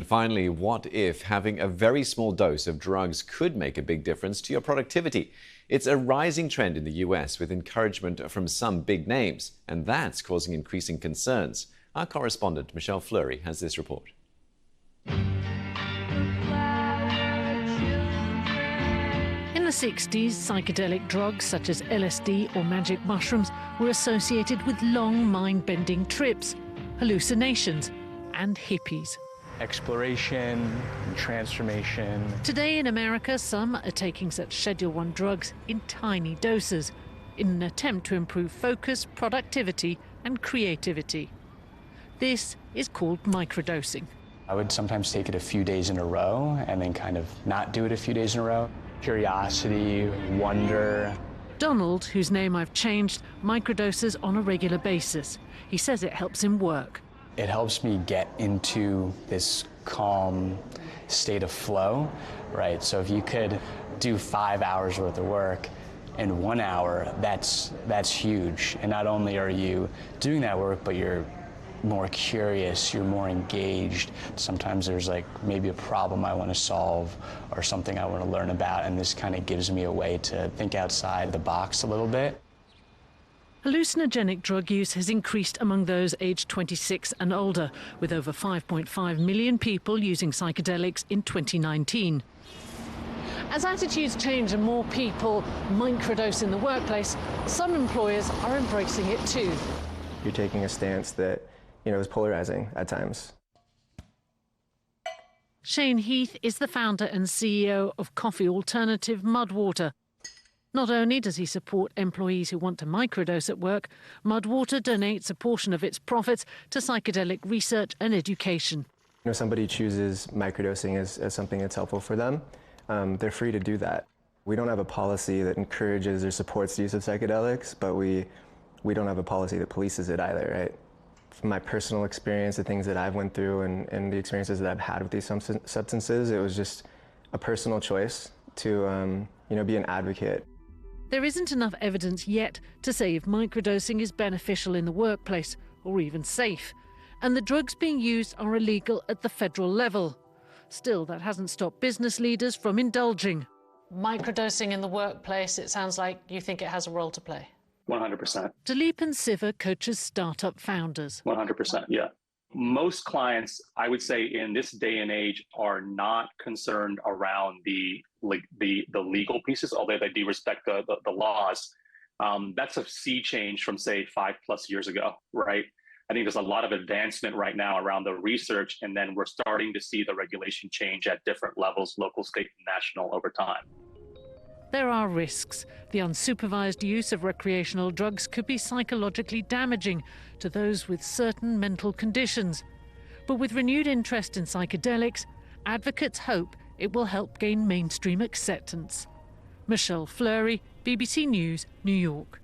Finally, what if having a very small dose of drugs could make a big difference to your productivity? It's a rising trend in the US with encouragement from some big names, and that's causing increasing concerns. Our correspondent, Michelle Fleury, has this report. In the 60s, psychedelic drugs such as LSD or magic mushrooms were associated with long mind-bending trips, hallucinations, and hippies. Exploration and transformation. Today in America, some are taking such Schedule I drugs in tiny doses in an attempt to improve focus, productivity, and creativity. This is called microdosing. I would sometimes take it a few days in a row and then kind of not do it a few days in a row. Curiosity, wonder. Donald, whose name I've changed, microdoses on a regular basis. He says it helps him work. It helps me get into this calm state of flow, right? So if you could do 5 hours worth of work in 1 hour, that's huge. And not only are you doing that work, but you're more curious, you're more engaged. Sometimes there's like maybe a problem I want to solve or something I want to learn about, and this kind of gives me a way to think outside the box a little bit. Hallucinogenic drug use has increased among those aged 26 and older, with over 5.5 million people using psychedelics in 2019. As attitudes change and more people microdose in the workplace, some employers are embracing it too. You're taking a stance that, is polarizing at times. Shane Heath is the founder and CEO of coffee alternative Mudwater. Not only does he support employees who want to microdose at work, Mudwater donates a portion of its profits to psychedelic research and education. If somebody chooses microdosing as something that's helpful for them, they're free to do that. We don't have a policy that encourages or supports the use of psychedelics, but we don't have a policy that polices it either, right? From my personal experience, the things that I've went through and the experiences that I've had with these substances, it was just a personal choice to be an advocate. There isn't enough evidence yet to say if microdosing is beneficial in the workplace or even safe. And the drugs being used are illegal at the federal level. Still, that hasn't stopped business leaders from indulging. Microdosing in the workplace, it sounds like you think it has a role to play. 100%. Dilip and Siva coaches startup founders. 100%, yeah. Most clients, I would say in this day and age, are not concerned around the legal pieces, although they do respect the laws. That's a sea change from, say, 5+ years ago, right? I think there's a lot of advancement right now around the research, and then we're starting to see the regulation change at different levels, local, state, and national over time. There are risks. The unsupervised use of recreational drugs could be psychologically damaging to those with certain mental conditions. But with renewed interest in psychedelics, advocates hope it will help gain mainstream acceptance. Michelle Fleury, BBC News, New York.